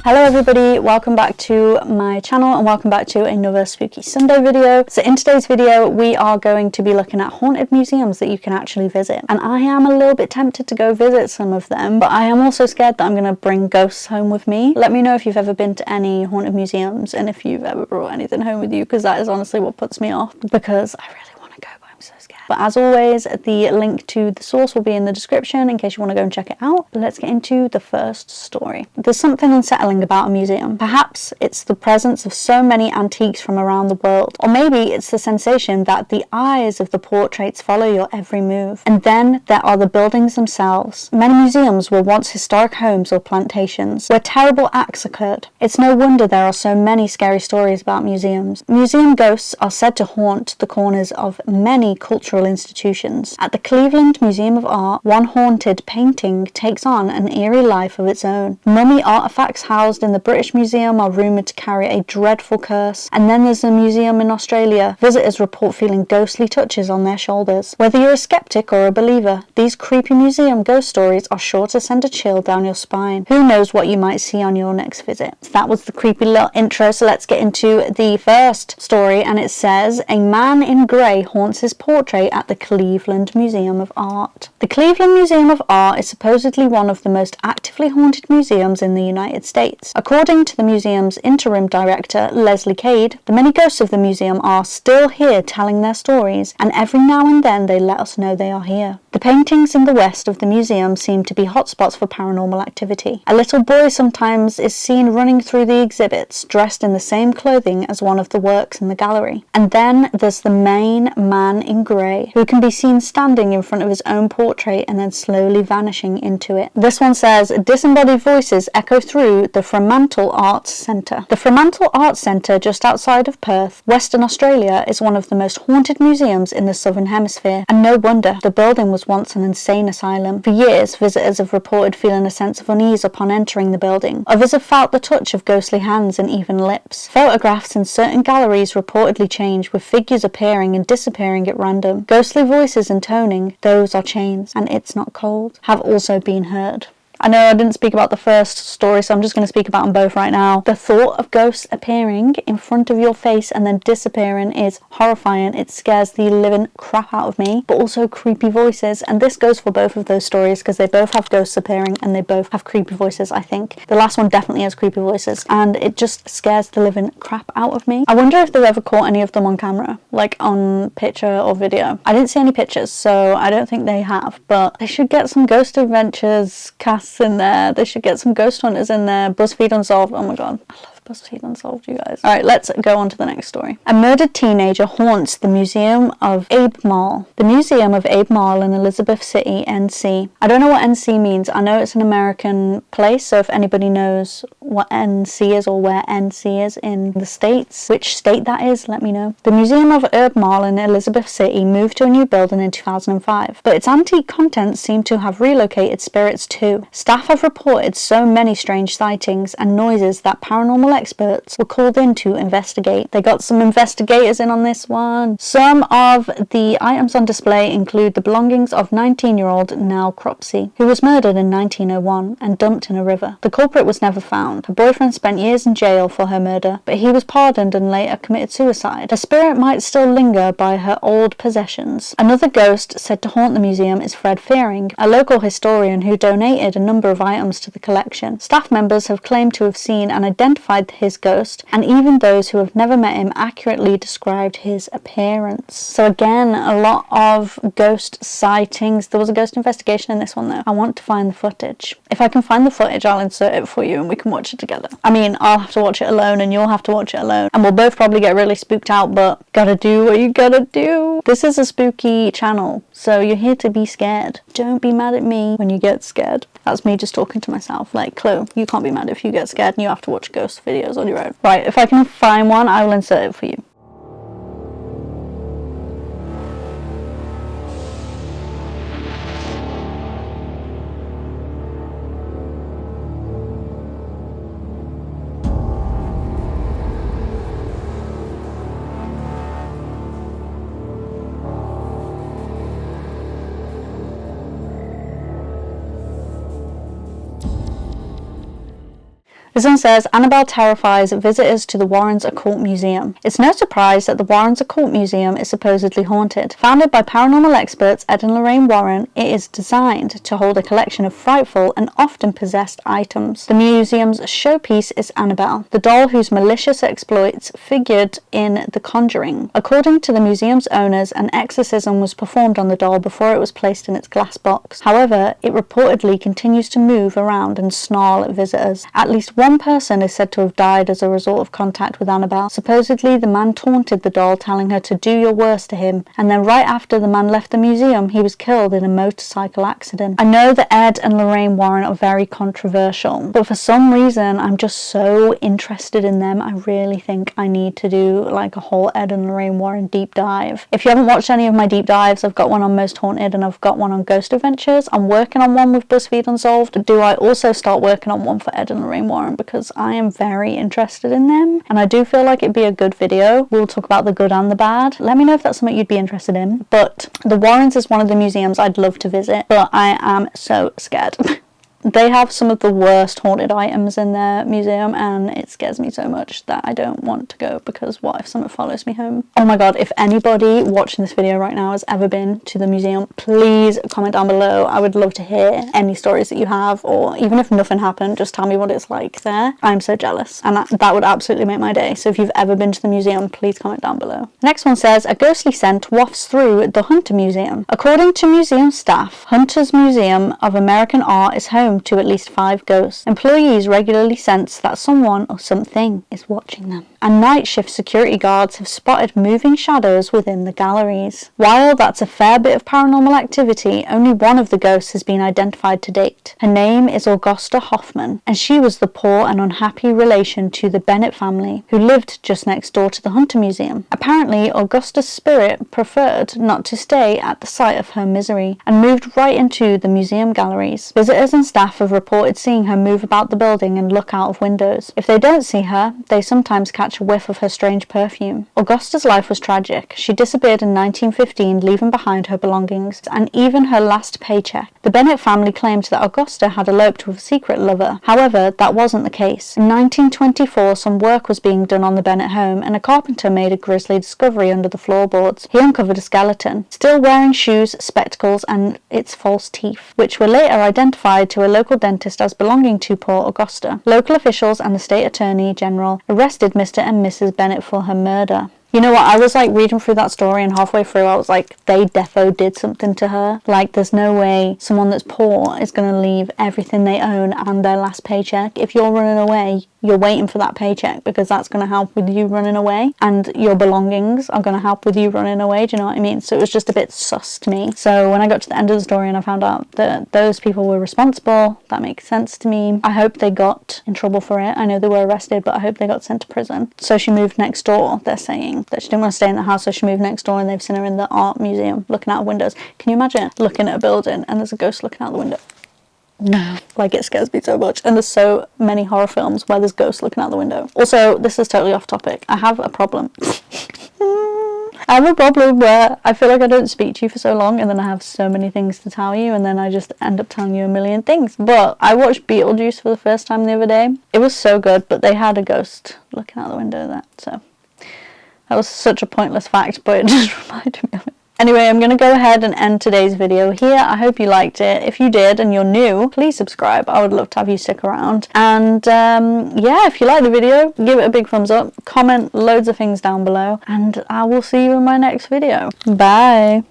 Hello everybody, welcome back to my channel and welcome back to another Spooky Sunday video. So in today's video we are going to be looking at haunted museums that you can actually visit, and I am a little bit tempted to go visit some of them, but I am also scared that I'm going to bring ghosts home with me. Let me know if you've ever been to any haunted museums and if you've ever brought anything home with you, because that is honestly what puts me off, because I really want to go but I'm so scared. But as always, the link to the source will be in the description in case you want to go and check it out. Let's get into the first story. There's something unsettling about a museum. Perhaps it's the presence of so many antiques from around the world, or maybe it's the sensation that the eyes of the portraits follow your every move. And then there are the buildings themselves. Many museums were once historic homes or plantations where terrible acts occurred. It's no wonder there are so many scary stories about museums. Museum ghosts are said to haunt the corners of many cultural institutions. At the Cleveland Museum of Art, one haunted painting takes on an eerie life of its own. Mummy artifacts housed in the British Museum are rumoured to carry a dreadful curse. And then there's a museum in Australia. Visitors report feeling ghostly touches on their shoulders. Whether you're a skeptic or a believer, these creepy museum ghost stories are sure to send a chill down your spine. Who knows what you might see on your next visit. So that was the creepy little intro, so let's get into the first story, and it says, a man in grey haunts his portrait at the Cleveland Museum of Art. The Cleveland Museum of Art is supposedly one of the most actively haunted museums in the United States. According to the museum's interim director, Leslie Cade, the many ghosts of the museum are still here telling their stories, and every now and then they let us know they are here. The paintings in the west of the museum seem to be hotspots for paranormal activity. A little boy sometimes is seen running through the exhibits, dressed in the same clothing as one of the works in the gallery. And then there's the main man in grey, who can be seen standing in front of his own portrait and then slowly vanishing into it. This one says, disembodied voices echo through the Fremantle Arts Centre. The Fremantle Arts Centre, just outside of Perth, Western Australia, is one of the most haunted museums in the Southern Hemisphere, and no wonder. The building was once an insane asylum. For years, visitors have reported feeling a sense of unease upon entering the building. Others have felt the touch of ghostly hands and even lips. Photographs in certain galleries reportedly change, with figures appearing and disappearing at random. Ghostly voices intoning, "Those are chains, and it's not cold," have also been heard. I know I didn't speak about the first story, so I'm just going to speak about them both right now. The thought of ghosts appearing in front of your face and then disappearing is horrifying. It scares the living crap out of me, but also creepy voices. And this goes for both of those stories because they both have ghosts appearing and they both have creepy voices, I think. The last one definitely has creepy voices, and it just scares the living crap out of me. I wonder if they've ever caught any of them on camera, like on picture or video. I didn't see any pictures, so I don't think they have, but they should get some Ghost Adventures casts in there. They should get some ghost hunters in there. BuzzFeed Unsolved. Oh my god, I love BuzzFeed Unsolved, you guys. Alright, let's go on to the next story. A murdered teenager haunts the Museum of Abe Mall. The Museum of Abe Mall in Elizabeth City, NC. I don't know what NC means. I know it's an American place, so if anybody knows what NC is or where NC is in the States, which state that is, let me know. The Museum of Abe Mall in Elizabeth City moved to a new building in 2005, but its antique contents seem to have relocated spirits too. Staff have reported so many strange sightings and noises that paranormal experts were called in to investigate. They got some investigators in on this one. Some of the items on display include the belongings of 19-year-old Nell Cropsey, who was murdered in 1901 and dumped in a river. The culprit was never found. Her boyfriend spent years in jail for her murder, but he was pardoned and later committed suicide. Her spirit might still linger by her old possessions. Another ghost said to haunt the museum is Fred Fearing, a local historian who donated a number of items to the collection. Staff members have claimed to have seen and identified his ghost, and even those who have never met him accurately described his appearance. So again, a lot of ghost sightings. There was a ghost investigation in this one though. I want to find the footage. If I can find the footage, I'll insert it for you and we can watch it together. I mean, I'll have to watch it alone and you'll have to watch it alone, and we'll both probably get really spooked out, but gotta do what you gotta do. This is a spooky channel, so you're here to be scared. Don't be mad at me when you get scared. That's me just talking to myself. Like, Chloe, you can't be mad if you get scared and you have to watch ghost videos on your own. Right, if I can find one, I will insert it for you. This one says, Annabelle terrifies visitors to the Warrens Occult Museum. It's no surprise that the Warrens Occult Museum is supposedly haunted. Founded by paranormal experts Ed and Lorraine Warren, it is designed to hold a collection of frightful and often possessed items. The museum's showpiece is Annabelle, the doll whose malicious exploits figured in The Conjuring. According to the museum's owners, an exorcism was performed on the doll before it was placed in its glass box. However, it reportedly continues to move around and snarl at visitors. At least one person is said to have died as a result of contact with Annabelle. Supposedly, the man taunted the doll, telling her to do your worst to him, and then right after the man left the museum, he was killed in a motorcycle accident. I know that Ed and Lorraine Warren are very controversial, but for some reason, I'm just so interested in them. I really think I need to do like a whole Ed and Lorraine Warren deep dive. If you haven't watched any of my deep dives, I've got one on Most Haunted and I've got one on Ghost Adventures. I'm working on one with BuzzFeed Unsolved. Do I also start working on one for Ed and Lorraine Warren, because I am very interested in them and I do feel like it'd be a good video. We'll talk about the good and the bad. Let me know if that's something you'd be interested in. But the Warrens is one of the museums I'd love to visit, but I am so scared. They have some of the worst haunted items in their museum and it scares me so much that I don't want to go, because what if someone follows me home? Oh my god, if anybody watching this video right now has ever been to the museum, please comment down below. I would love to hear any stories that you have, or even if nothing happened, just tell me what it's like there. I'm so jealous and that would absolutely make my day. So if you've ever been to the museum, please comment down below. Next one says, a ghostly scent wafts through the Hunter Museum. According to museum staff, Hunter's Museum of American Art is home to at least 5 ghosts. Employees regularly sense that someone or something is watching them, and night shift security guards have spotted moving shadows within the galleries. While that's a fair bit of paranormal activity, only one of the ghosts has been identified to date. Her name is Augusta Hoffman, and she was the poor and unhappy relation to the Bennett family who lived just next door to the Hunter Museum. Apparently, Augusta's spirit preferred not to stay at the site of her misery and moved right into the museum galleries. Visitors and staff have reported seeing her move about the building and look out of windows. If they don't see her, they sometimes catch a whiff of her strange perfume. Augusta's life was tragic. She disappeared in 1915, leaving behind her belongings and even her last paycheck. The Bennett family claimed that Augusta had eloped with a secret lover. However, that wasn't the case. In 1924, some work was being done on the Bennett home and a carpenter made a grisly discovery under the floorboards. He uncovered a skeleton, still wearing shoes, spectacles and its false teeth, which were later identified to a local dentist as belonging to poor Augusta. Local officials and the state attorney general arrested Mr. and Mrs. Bennett for her murder. You know what, I was like reading through that story and halfway through I was like, they defo did something to her. Like, there's no way someone that's poor is going to leave everything they own and their last paycheck. If you're running away, you're waiting for that paycheck, because that's going to help with you running away, and your belongings are going to help with you running away. Do you know what I mean? So it was just a bit sus to me. So when I got to the end of the story and I found out that those people were responsible, that makes sense to me. I hope they got in trouble for it. I know they were arrested, but I hope they got sent to prison. So she moved next door, they're saying, that she didn't want to stay in the house, so she moved next door and they've seen her in the art museum looking out windows. Can you imagine looking at a building and there's a ghost looking out the window? No, like, it scares me so much, and there's so many horror films where there's ghosts looking out the window. Also, this is totally off topic. I have a problem. I have a problem where I feel like I don't speak to you for so long and then I have so many things to tell you and then I just end up telling you a million things. But I watched Beetlejuice for the first time the other day. It was so good, but they had a ghost looking out the window there, so that was such a pointless fact, but it just reminded me of it. Anyway, I'm going to go ahead and end today's video here. I hope you liked it. If you did and you're new, please subscribe. I would love to have you stick around. And yeah, if you like the video, give it a big thumbs up. Comment loads of things down below. And I will see you in my next video. Bye.